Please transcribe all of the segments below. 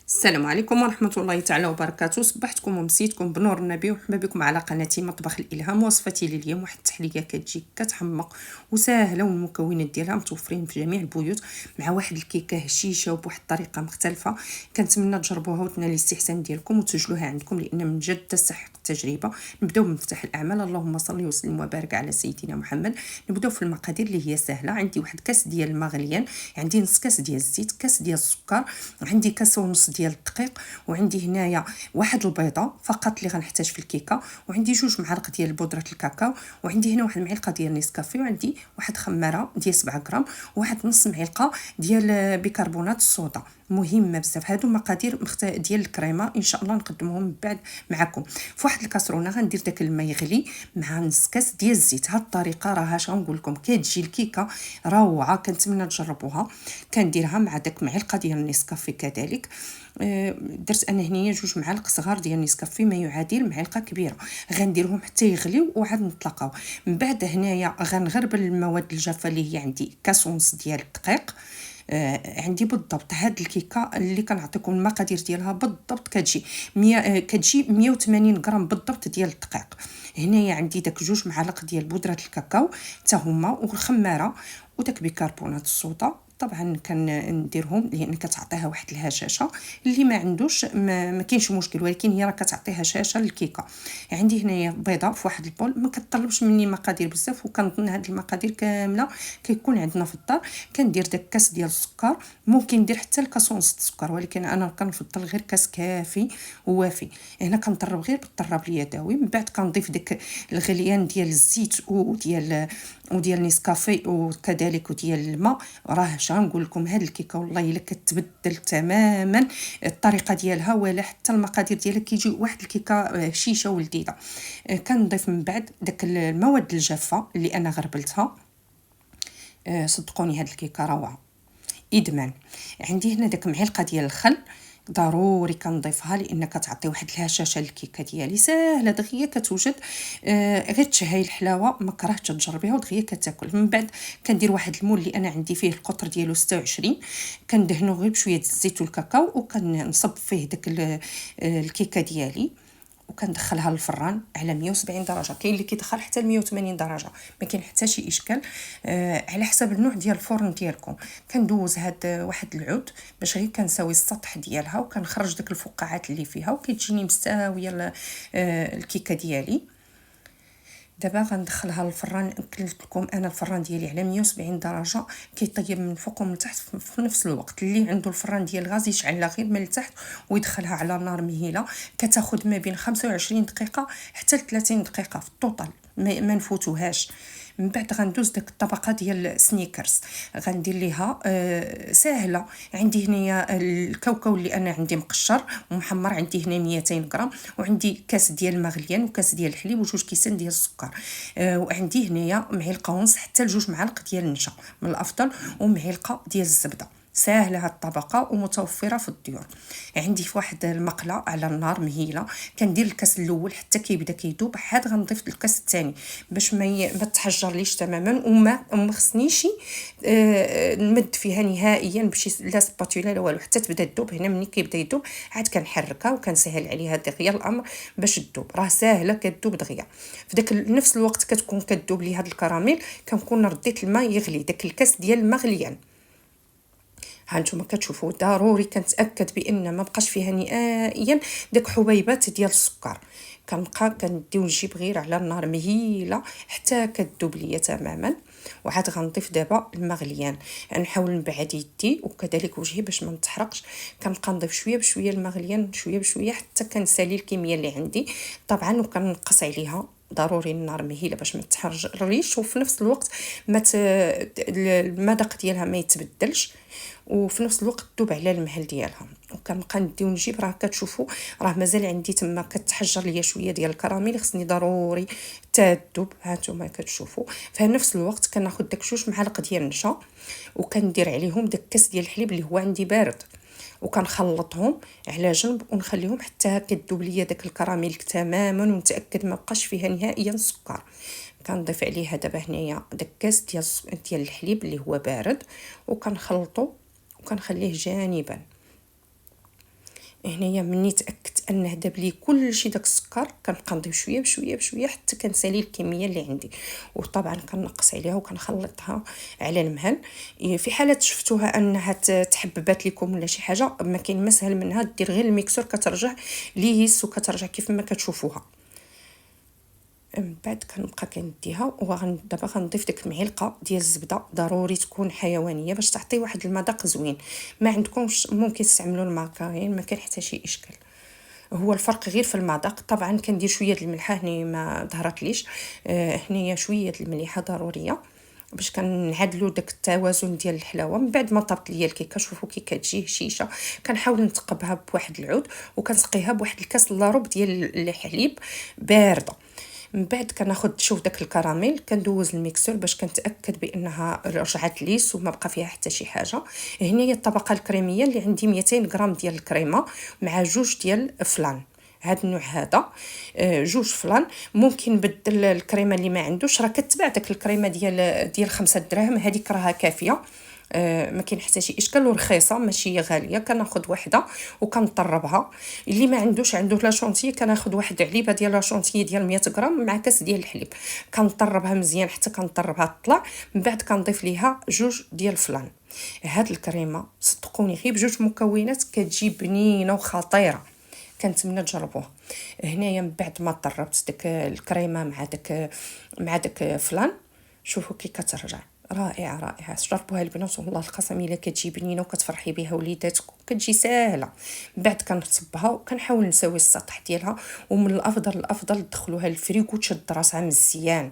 السلام عليكم ورحمة الله تعالى وبركاته. صبحتكم ومسيتكم بنور النبي ومرحبا بكم على قناتي مطبخ الإلهام. وصفتي لليوم واحد التحلية كتجي كتحمق وسهلة، والمكونات ديالها متوفرين في جميع البيوت، مع واحد الكيكة هشيشة وبواحد الطريقة مختلفة. كنتمنى تجربوها وتنال الاستحسان ديالكم وتسجلوها عندكم، لأن من جد تستحق التجربة. نبداو بمفتاح الأعمال، اللهم صل وسلم وبارك على سيدنا محمد. نبداو في المقادير اللي هي سهلة. عندي واحد كاس ديال الماء غليان، عندي نص كاس ديال الزيت، كاس ديال السكر، عندي كاس ونص ديال الدقيق، وعندي هنايا واحد البيضه فقط اللي غنحتاج في الكيكه، وعندي 2 معالق ديال بودره الكاكاو، وعندي هنا واحد المعلقه ديال نيسكافي، وعندي واحد خماره ديال 7 غرام، وواحد نص معلقه ديال بيكربونات الصودا. مهمه بزاف هادو مقادير ديال الكريمه، ان شاء الله نقدمهم من بعد معكم. في واحد الكاسرونه غندير داك الماء يغلي مع نص كاس ديال الزيت. هاد الطريقه راه اش غنقول لكم كتجي الكيكه روعه، كنتمنى تجربوها. كنديرها مع داك معلقه ديال النيسكافي كذلك. درت انا هنايا 2 معالق صغار ديال نيسكافي، ما يعادل معلقه كبيره. غنديرهم حتى يغليو وعاد نطلقاو. من بعد هنايا غنغربل المواد الجافه اللي هي عندي كاس ونص ديال الدقيق. عندي بالضبط هاد الكيكه اللي كنعطيكم المقادير ديالها بالضبط كتجي 100 كتجي 180 غرام بالضبط ديال الدقيق. هنايا عندي داك 2 معالق ديال بودره الكاكاو حتى هما، والخماره، وداك بيكربونات الصودا. طبعا كنديرهم لان كتعطيها واحد الهشاشه. اللي ما عندوش ما كاينش مشكل، ولكن هي راه كتعطي هشاشه للكيكه. عندي هنايا بيضه في واحد البول، ما كتطلبش مني مقادير بزاف، وكنظن هاد المقادير كامله كيكون عندنا في الدار. كندير داك كاس ديال السكر، ممكن ندير حتى الكاس ونص السكر، ولكن انا كنفضل غير كاس كافي ووافي. هنا كنطرب غير بالطراب اليدوي. من بعد كنضيف داك الغليان ديال الزيت وديال نيسكافي وكذلك وديال الماء. راه اش غنقول لكم، هاد الكيكه والله الا كتبدل تماما الطريقه ديالها، ولا حتى المقادير ديالها كيجي واحد الكيكه هشيشه ولذيذه. كنضيف من بعد داك المواد الجافه اللي انا غربلتها. صدقوني هاد الكيكه روعه ادمان. عندي هنا داك معلقه ديال الخل، ضروري كنضيفها لان كتعطي واحد الهشاشه للكيكه ديالي. ساهله دغيا كتوجد. غير تشهي الحلاوه ما كرهتش تجربيها ودغيا كتاكل. من بعد كندير واحد المول اللي انا عندي فيه القطر ديالو 26، كندهنو غير بشويه الزيت والكاكاو، وكنصب فيه داك الكيكه ديالي، وكندخلها للفران على 170 درجه. كاين اللي كيدخل حتى ل 180 درجه، ما كاين حتى شي اشكال. على حسب النوع ديال الفرن ديالكم. كندوز هاد واحد العود باش غير كنساوي السطح ديالها، وكنخرج داك الفقاعات اللي فيها، وكتجيني مستويه الكيكه ديالي. دابا غندخلها للفران. قلت لكم انا الفران ديالي على 170 درجه، كيطيب من فوق ومن تحت في نفس الوقت. اللي عنده الفران ديال الغاز يشعلها غير من التحت ويدخلها على نار مهيله. كتاخذ ما بين 25 دقيقه حتى ل 30 دقيقه في الطوطال، ما نفوتوهاش. من بعد غندوز داك الطبقه ديال السنيكرز، غندير ليها ساهله. عندي هنايا الكاوكاو اللي انا عندي مقشر ومحمر، عندي هنا 200 غرام، وعندي كاس ديال الماء غليان، وكاس ديال الحليب، و2 كيسان ديال السكر. وعندي هنايا معلقه ونص حتى ل2 معالق ديال النشا من الافضل، ومعلقه ديال الزبده. ساهله هاد الطبقه ومتوفره في الديور. عندي في واحد المقله على النار مهيله، كندير الكاس الاول حتى كيبدا كيذوب، عاد غنضيف الكاس الثاني باش ما تحجرليش تماما، وما خصنيش نمد فيها نهائيا بشي لا سباتولا لا والو حتى تبدا تذوب. هنا ملي كيبدا يذوب عاد كنحركها وكنسهل عليها دغيا الامر باش تذوب. راه ساهله كتذوب دغيا. في داك نفس الوقت كتكون كتذوب لي هاد الكراميل، كنكون رديت الماء يغلي، داك الكاس ديال الماء غليان. هانتوما كتشوفوا ضروري كنتاكد بان ما بقاش فيها نهائيا داك حبيبات ديال السكر. كنبقى كنديو نجيب غير على النار مهيله حتى كتذوب ليا تماما. وعاد غنضيف دابا الماء غليان. نحاول نبعد يدي وكذلك وجهي باش ما نتحرقش. كنبقى نضيف شويه بشويه الماء غليان، شويه بشويه حتى كنسالي الكميه اللي عندي طبعا، وكنقص عليها ضروري النار مهيله باش ما تحرجريش، وفي نفس الوقت المذاق ديالها ما يتبدلش، وفي نفس الوقت تذوب على المهل ديالها. وكنبقى نديو نجيب. راه كتشوفوا راه مازال عندي تما كتحجر ليا شويه ديال الكراميل، خصني ضروري تذوب. هانتوما كتشوفوا. في نفس الوقت كناخذ داك 2 معالق ديال النشا، وكندير عليهم داك كاس ديال الحليب اللي هو عندي بارد، وكنخلطهم على جنب ونخليهم حتى كتذوب ليا داك الكراميل تماما، ونتاكد ما بقاش فيها نهائيا سكر. كنضيف عليها دابا هنايا داك كاس ديال الحليب اللي هو بارد، وكنخلطو وكنخليه جانبا. هنايا مني تاكدت انه داب لي كلشي داك السكر، كنبقى نضيف شويه بشويه بشويه حتى كنسالي الكميه اللي عندي. وطبعا كنقص عليها وكنخلطها على المهل. في حاله شفتوها انها تحببات لكم ولا شي حاجه، ما كاين ما سهل منها، دير غير الميكسور كترجع ليس وكترجع كيف ما كتشوفوها. من بعد كنبقى كنديها ودابا غنضيف ديك المعلقه ديال الزبده، ضروري تكون حيوانيه باش تعطي واحد المذاق زوين. ما عندكمش ممكن تستعملوا المارغرين، ما كاين حتى شي اشكال. هو الفرق غير في المذاق. طبعا كندير شويه د الملحه، هني ما ظهرتليش. هنايا شويه د المليحه ضروريه باش كنعدلوا داك التوازن ديال الحلاوه. من بعد ما طابت ليا الكيكه، شوفوا كي كتجي هشيشه، كنحاول نتقبها بواحد العود وكنسقيها بواحد الكاس لاروب ديال الحليب بارده. من بعد كناخذ شوف داك الكراميل، كندوز الميكسور باش كنتاكد بانها رجعت ليس وما بقى فيها حتى شي حاجه. هنا هي الطبقه الكريميه اللي عندي 200 غرام ديال الكريمه مع جوج ديال فلان. هذا النوع هذا جوج فلان. ممكن نبدل الكريمه اللي ما عندوش، راه كتباع داك الكريمه ديال 5 دراهم، هذيك راها كافيه. ما كاين حتى شي اشكال، ورخيصه ماشي غاليه. كناخذ وحده وكنطربها. اللي ما عندوش عنده لا شونتي، كناخذ واحد علبه ديال لا شونتي ديال 100 غرام مع كاس ديال الحليب، كنطربها مزيان حتى كنطربها تطلع. من بعد كنضيف ليها جوج ديال فلان. هاد الكريمه صدقوني غير بجوج مكونات كتجي بنينه وخطيره، كنتمنى تجربوها. هنايا من بعد ما طربت داك الكريمه مع داك فلان، شوفوا كي كترجع رائعه رائعه. جربوها البنات والله القسم الا كتجي بنينه وكتفرحي بها وليداتكم، كتجي ساهله. من بعد كنصبها وكنحاول نسوي السطح ديالها، ومن الافضل تدخلوها الفريغو تشد راسها مزيان.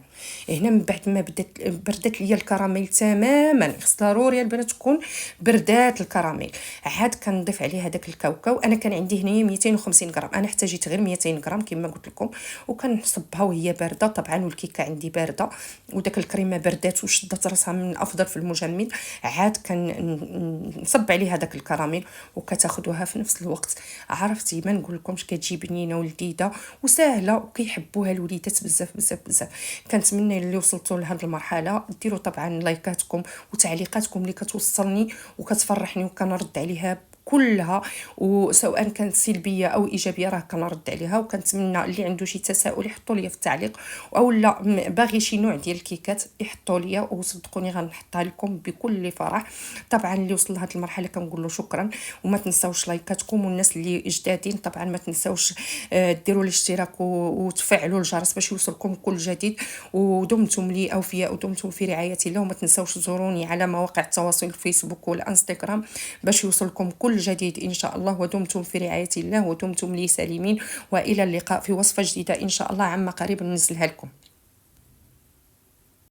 هنا من بعد ما بردت ليا الكراميل تماما، خص ضروري البنات تكون بردات الكراميل. عاد كنضيف عليها داك الكاوكاو. انا كان عندي هنايا 250 غرام، انا احتاجيت غير 200 غرام كما قلت لكم، وكنصبها وهي بارده طبعا، والكيكه عندي بارده وداك الكريمه بردات وشدت راسها من الافضل في المجمد. عاد كنصب عليها داك الكراميل وكتاخذوها في نفس الوقت. عرفتي ما نقول لكمش كتجي بنينه ولذيذه وسهله وكيحبوها الوليدات بزاف بزاف بزاف. كنتمنى اللي وصلتوا لهاد المرحله ديروا طبعا لايكاتكم وتعليقاتكم اللي كتوصلني وكتفرحني وكنرد عليها كلها، وسواء كانت سلبيه او ايجابيه راه كنرد عليها. وكنتمنى اللي عنده شي تساؤل يحطوا لي في التعليق، او لا باغي شي نوع ديال الكيكات يحطوا لي وصدقوني غنحطها لكم بكل فرح. طبعا اللي وصل لهاد المرحله كنقول له شكرا، وما تنساوش لايكاتكم. والناس اللي جدادين طبعا ما تنساوش ديروا الاشتراك وتفعلوا الجرس باش يوصلكم كل جديد. ودمتم لي اوفياء ودمتم في رعايه الله. وما تنساوش تزوروني على مواقع التواصل الفيسبوك والانستغرام باش يوصلكم كل جديد ان شاء الله. ودمتم في رعايه الله ودمتم لي سالمين، والى اللقاء في وصفه جديده ان شاء الله عما قريب ننزلها لكم.